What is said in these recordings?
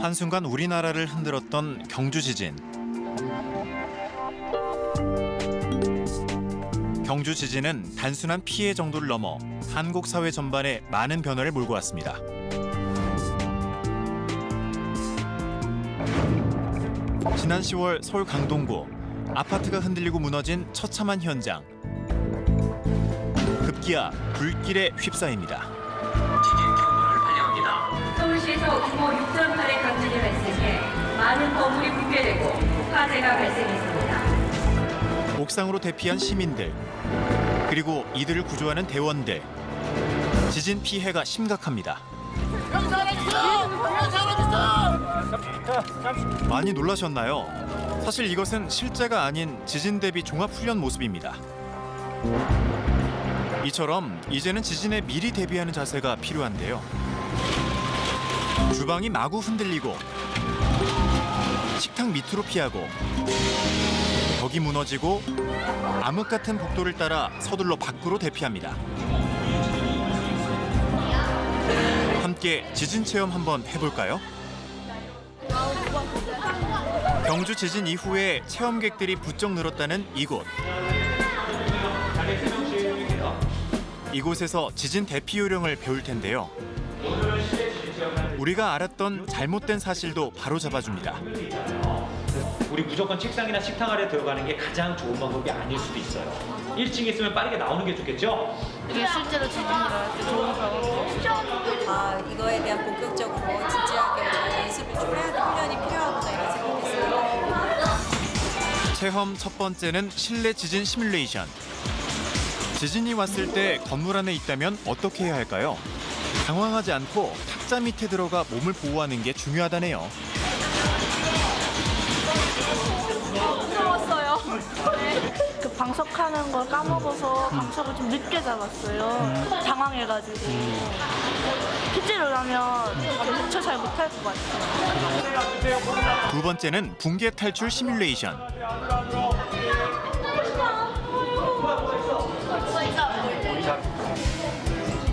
한순간 우리나라를 흔들었던 경주 지진. 경주 지진은 단순한 피해 정도를 넘어 한국 사회 전반에 많은 변화를 몰고 왔습니다. 지난 10월 서울 강동구 아파트가 흔들리고 무너진 처참한 현장. 급기야 불길에 휩싸입니다. 지진 경보를 발령합니다. 서울시에서 규모 6.8의 강진이 발생해 많은 건물이 붕괴되고 화재가 발생했습니다. 옥상으로 대피한 시민들, 그리고 이들을 구조하는 대원들. 지진 피해가 심각합니다. 많이 놀라셨나요? 사실 이것은 실제가 아닌 지진 대비 종합훈련 모습입니다. 이처럼 이제는 지진에 미리 대비하는 자세가 필요한데요. 주방이 마구 흔들리고 식탁 밑으로 피하고 벽이 무너지고 암흑 같은 복도를 따라 서둘러 밖으로 대피합니다. 함께 지진 체험 한번 해볼까요? 경주 지진 이후에 체험객들이 부쩍 늘었다는 이곳. 이곳에서 지진 대피 요령을 배울 텐데요. 우리가 알았던 잘못된 사실도 바로 잡아줍니다. 우리 무조건 책상이나 식탁 아래 들어가는 게 가장 좋은 방법이 아닐 수도 있어요. 1층에 있으면 빠르게 나오는 게 좋겠죠? 이게 실제로 지진 일어날 때 좋은 방법이죠. 이거에 대한 본격적으로 진지하게 우리가 연습을 좀 해야 될 훈련이 필요하구나 이런 생각했어요. 체험 첫 번째는 실내 지진 시뮬레이션. 지진이 왔을 때 건물 안에 있다면 어떻게 해야 할까요? 당황하지 않고 탁자 밑에 들어가 몸을 보호하는 게 중요하다네요. 무서웠어요. 그 방석하는 걸 까먹어서 방석을 좀 늦게 잡았어요. 당황해가지고. 실제로라면 대처 잘 못할 것 같아요. 두 번째는 붕괴 탈출 시뮬레이션.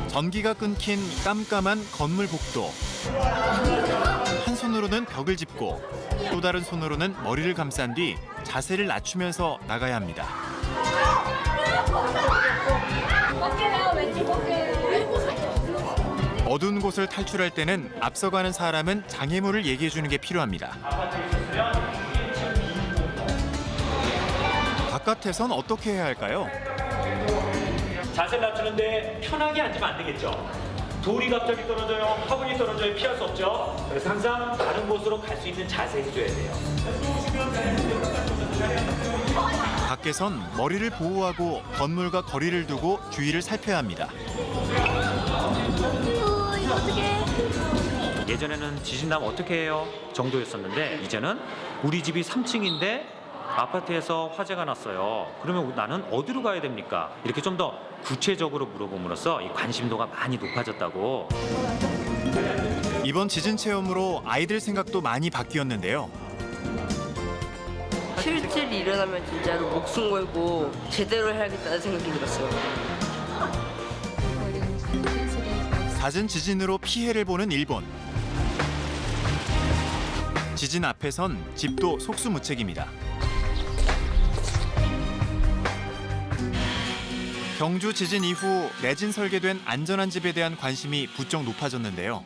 전기가 끊긴 깜깜한 건물 복도. 한 손으로는 벽을 짚고 또 다른 손으로는 머리를 감싼 뒤 자세를 낮추면서 나가야 합니다. 어두운 곳을 탈출할 때는 앞서가는 사람은 장애물을 얘기해 주는 게 필요합니다. 바깥에선 어떻게 해야 할까요? 자세를 낮추는데 편하게 앉으면 안 되겠죠? 돌이 갑자기 떨어져요, 화분이 떨어져요, 피할 수 없죠? 그래서 항상 다른 곳으로 갈 수 있는 자세 해줘야 돼요. 밖에선 머리를 보호하고 건물과 거리를 두고 주위를 살펴야 합니다. 예전에는 지진 나면 어떻게 해요? 정도였었는데 이제는 우리 집이 3층인데 아파트에서 화재가 났어요. 그러면 나는 어디로 가야 됩니까? 이렇게 좀 더 구체적으로 물어봄으로써 이 관심도가 많이 높아졌다고. 이번 지진 체험으로 아이들 생각도 많이 바뀌었는데요. 실질이 일어나면 진짜로 목숨 걸고 제대로 해야겠다는 생각이 들었어요. 잦은 지진으로 피해를 보는 일본. 지진 앞에선 집도 속수무책입니다. 경주 지진 이후 내진 설계된 안전한 집에 대한 관심이 부쩍 높아졌는데요.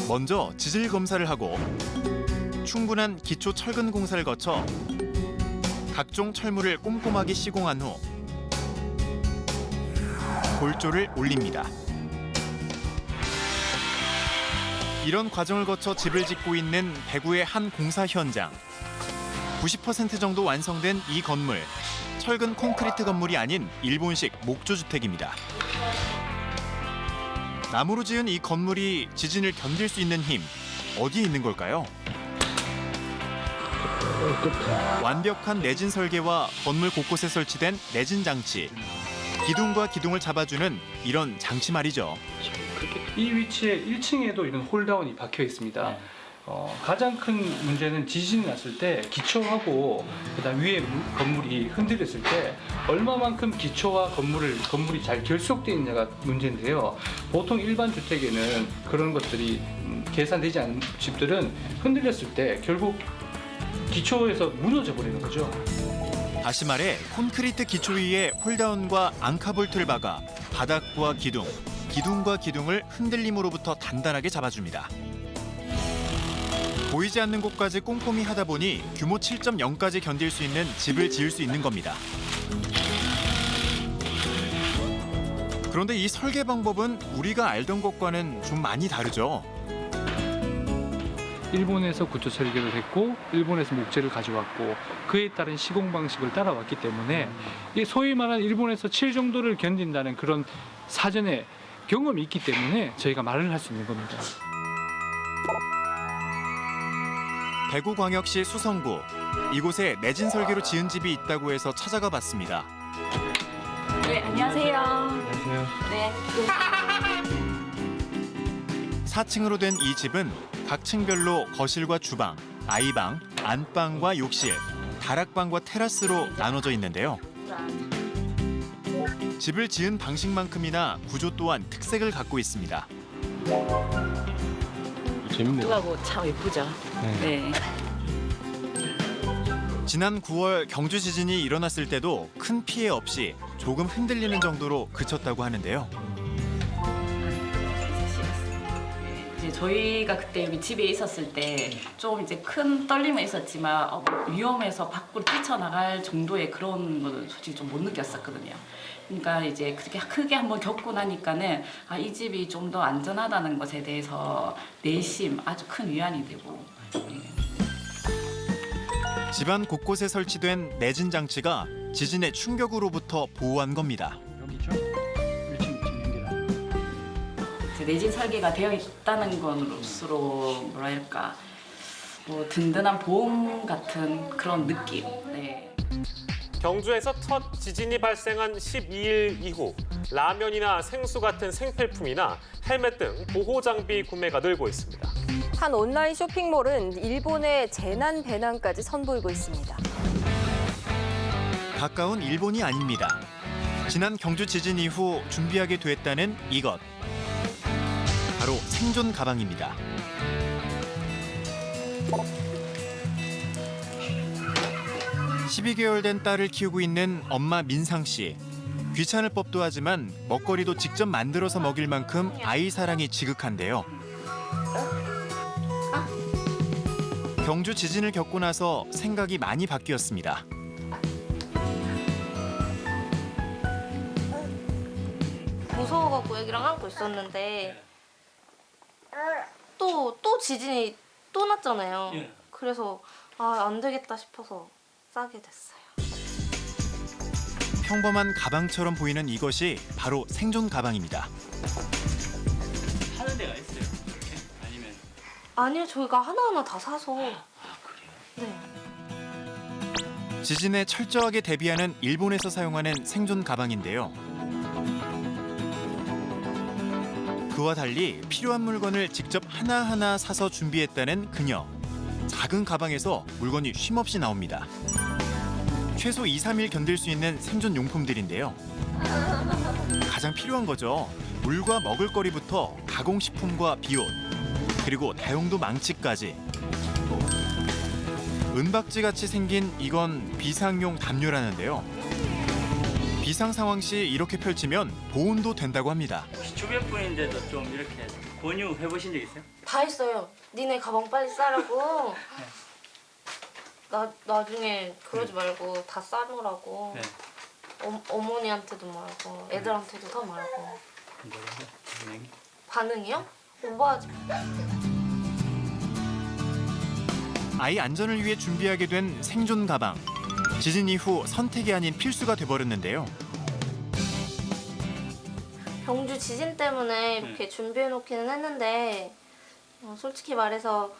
먼저 지질 검사를 하고 충분한 기초 철근 공사를 거쳐 각종 철물을 꼼꼼하게 시공한 후 골조를 올립니다. 이런 과정을 거쳐 집을 짓고 있는 대구의 한 공사 현장. 90% 정도 완성된 이 건물. 철근 콘크리트 건물이 아닌 일본식 목조주택입니다. 나무로 지은 이 건물이 지진을 견딜 수 있는 힘, 어디에 있는 걸까요? 완벽한 내진 설계와 건물 곳곳에 설치된 내진 장치. 기둥과 기둥을 잡아주는 이런 장치 말이죠. 이 위치에 1층에도 이런 홀다운이 박혀 있습니다. 가장 큰 문제는 지진이 났을 때 기초하고 그다음 위에 건물이 흔들렸을 때 얼마만큼 기초와 건물이 잘 결속되어 있느냐가 문제인데요. 보통 일반 주택에는 그런 것들이 계산되지 않은 집들은 흔들렸을 때 결국 기초에서 무너져 버리는 거죠. 다시 말해 콘크리트 기초 위에 홀다운과 앙카볼트를 박아 바닥과 기둥과 기둥을 흔들림으로부터 단단하게 잡아줍니다. 보이지 않는 곳까지 꼼꼼히 하다 보니 규모 7.0까지 견딜 수 있는 집을 지을 수 있는 겁니다. 그런데 이 설계 방법은 우리가 알던 것과는 좀 많이 다르죠. 일본에서 구조 설계를 했고 일본에서 목재를 가져왔고 그에 따른 시공 방식을 따라왔기 때문에 이 소위 말하는 일본에서 7 정도를 견딘다는 그런 사전에 경험이 있기 때문에 저희가 말을 할 수 있는 겁니다. 대구광역시 수성구. 이곳에 내진 설계로 지은 집이 있다고 해서 찾아가 봤습니다. 네, 안녕하세요. 안녕하세요. 네. 4층으로 된 이 집은 각 층별로 거실과 주방, 아이방, 안방과 욕실, 다락방과 테라스로 나눠져 있는데요. 집을 지은 방식만큼이나 구조 또한 특색을 갖고 있습니다. 재밌네요. 뚜하고 참 예쁘죠. 네. 지난 9월 경주 지진이 일어났을 때도 큰 피해 없이 조금 흔들리는 정도로 그쳤다고 하는데요. 이제 저희가 그때 여기 집에 있었을 때 좀 이제 큰 떨림은 있었지만 위험해서 밖으로 뛰쳐나갈 정도의 그런 걸 솔직히 좀 못 느꼈었거든요. 그러니까 이제 그렇게 크게 한번 겪고 나니까는 이 집이 좀 더 안전하다는 것에 대해서 내심 아주 큰 위안이 되고. 집안 곳곳에 설치된 내진 장치가 지진의 충격으로부터 보호한 겁니다. 여기죠? 1층 연결. 내진 설계가 되어 있다는 것으로 뭐랄까 뭐 든든한 보험 같은 그런 느낌. 네. 경주에서 첫 지진이 발생한 12일 이후 라면이나 생수 같은 생필품이나 헬멧 등 보호 장비 구매가 늘고 있습니다. 한 온라인 쇼핑몰은 일본의 재난 배낭까지 선보이고 있습니다. 가까운 일본이 아닙니다. 지난 경주 지진 이후 준비하게 됐다는 이것. 바로 생존 가방입니다. (12개월) 된 딸을 키우고 있는 엄마 민상 씨. 귀찮을 법도 하지만 먹거리도 직접 만들어서 먹일 만큼 아이 사랑이 지극한데요. 경주 지진을 겪고 나서 생각이 많이 바뀌었습니다. 무서워갖고 애기랑 안고 있었는데 또 지진이 또 났잖아요. 그래서 안 되겠다 싶어서 싸게 됐어요. 평범한 가방처럼 보이는 이것이 바로 생존 가방입니다. 하는 데가 있어요? 이렇게? 아니면? 아니요, 저희가 하나하나 다 사서. 그래요? 네. 지진에 철저하게 대비하는 일본에서 사용하는 생존 가방인데요. 그와 달리 필요한 물건을 직접 하나하나 사서 준비했다는 그녀. 작은 가방에서 물건이 쉼없이 나옵니다. 최소 2, 3일 견딜 수 있는 생존 용품들인데요. 가장 필요한 거죠. 물과 먹을거리부터 가공식품과 비옷, 그리고 다용도 망치까지. 은박지같이 생긴 이건 비상용 담요라는데요. 비상 상황 시 이렇게 펼치면 보온도 된다고 합니다. 혹시 주변 분인데도 좀 이렇게 권유해 보신 적 있어요? 다 했어요. 니네 가방 빨리 싸라고. 나중에 그러지 말고 다 싸놓으라고. 네. 어머니한테도 말고 애들한테도 다 말고. 뭐라고요? 반응이요? 오버하지 마. 아이 안전을 위해 준비하게 된 생존 가방. 지진 이후 선택이 아닌 필수가 돼버렸는데요. 경주 지진 때문에 이렇게 준비해놓기는 했는데 솔직히 말해서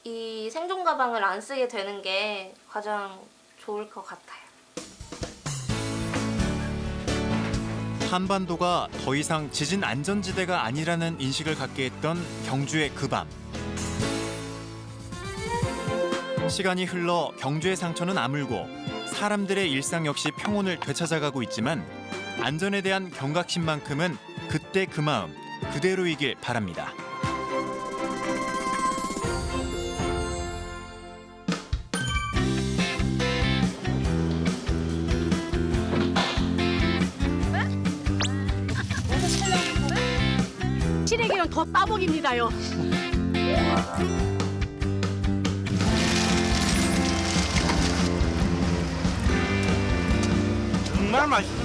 이 생존 가방을 안 쓰게 되는 게 가장 좋을 것 같아요. 한반도가 더 이상 지진 안전지대가 아니라는 인식을 갖게 했던 경주의 그 밤. 시간이 흘러 경주의 상처는 아물고 사람들의 일상 역시 평온을 되찾아가고 있지만 안전에 대한 경각심만큼은 그때 그 마음 그대로이길 바랍니다. 시래기는 더 따먹입니다요. 정말 맛있어.